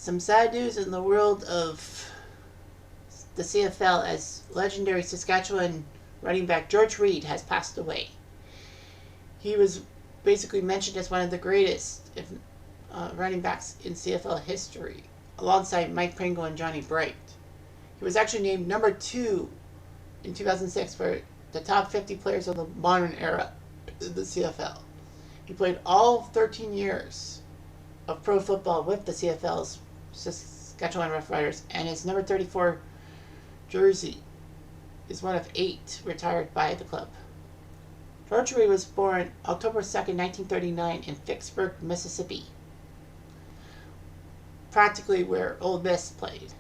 Some sad news in the world of the CFL as legendary Saskatchewan running back George Reed has passed away. He was basically mentioned as one of the greatest running backs in CFL history, alongside Mike Pringle and Johnny Bright. He was actually named number 2 in 2006 for the top 50 players of the modern era in the CFL. He played all 13 years of pro football with the CFL's Saskatchewan Roughriders, and his number 34 jersey is one of 8 retired by the club. George Reed was born October 2nd, 1939 in Vicksburg, Mississippi, practically where Ole Miss played.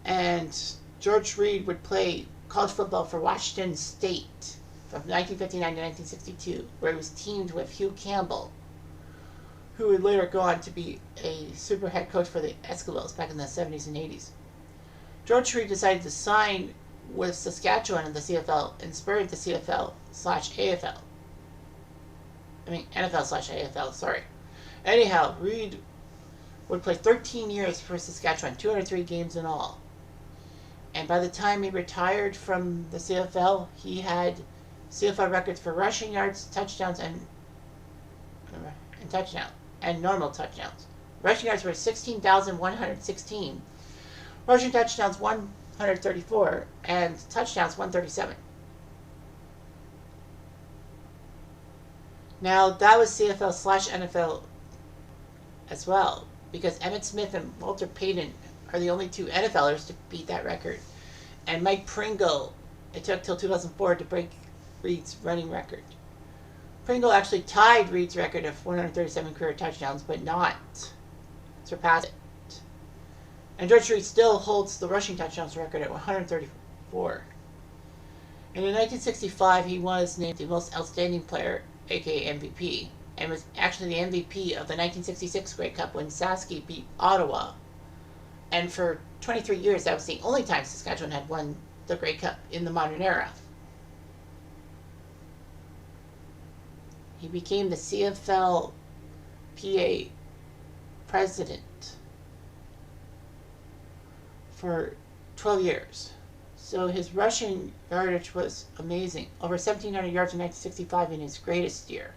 And George Reed would play college football for Washington State from 1959 to 1962, where he was teamed with Hugh Campbell, who would later go on to be a super head coach for the Eskimos back in the 70s and 80s. George Reed decided to sign with Saskatchewan in the CFL, inspired the CFL/AFL. NFL/AFL, sorry. Anyhow, Reed would play 13 years for Saskatchewan, 203 games in all. And by the time he retired from the CFL, he had CFL records for rushing yards, touchdowns, and normal touchdowns. Rushing yards were 16,116. Rushing touchdowns 134, and touchdowns 137. Now that was CFL/NFL as well, because Emmitt Smith and Walter Payton are the only 2 NFLers to beat that record. And Mike Pringle, it took till 2004 to break Reed's running record. Pringle actually tied Reed's record of 137 career touchdowns, but not surpassed it. And George Reed still holds the rushing touchdowns record at 134. And in 1965, he was named the most outstanding player, aka MVP, and was actually the MVP of the 1966 Grey Cup when Saski beat Ottawa. And for 23 years, that was the only time Saskatchewan had won the Grey Cup in the modern era. He became the CFL PA president for 12 years. So his rushing yardage was amazing. Over 1,700 yards in 1965 in his greatest year.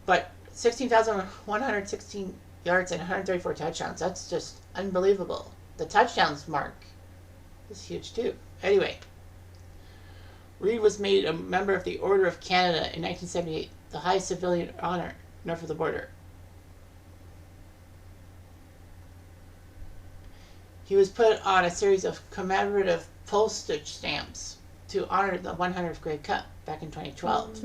But 16,116 yards and 134 touchdowns, that's just unbelievable. The touchdowns mark is huge too. Anyway, Reed was made a member of the Order of Canada in 1978, the highest civilian honor north of the border. He was put on a series of commemorative postage stamps to honor the 100th Grey Cup back in 2012.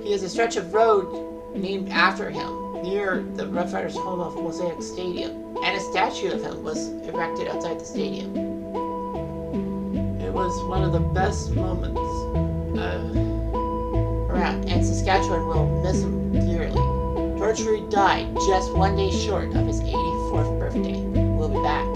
He has a stretch of road named after him near the Roughriders' home of Mosaic Stadium, and a statue of him was erected outside the stadium. It was one of the best moments around, and Saskatchewan will miss him dearly. George Reed died just one day short of his 84th birthday. We'll be back.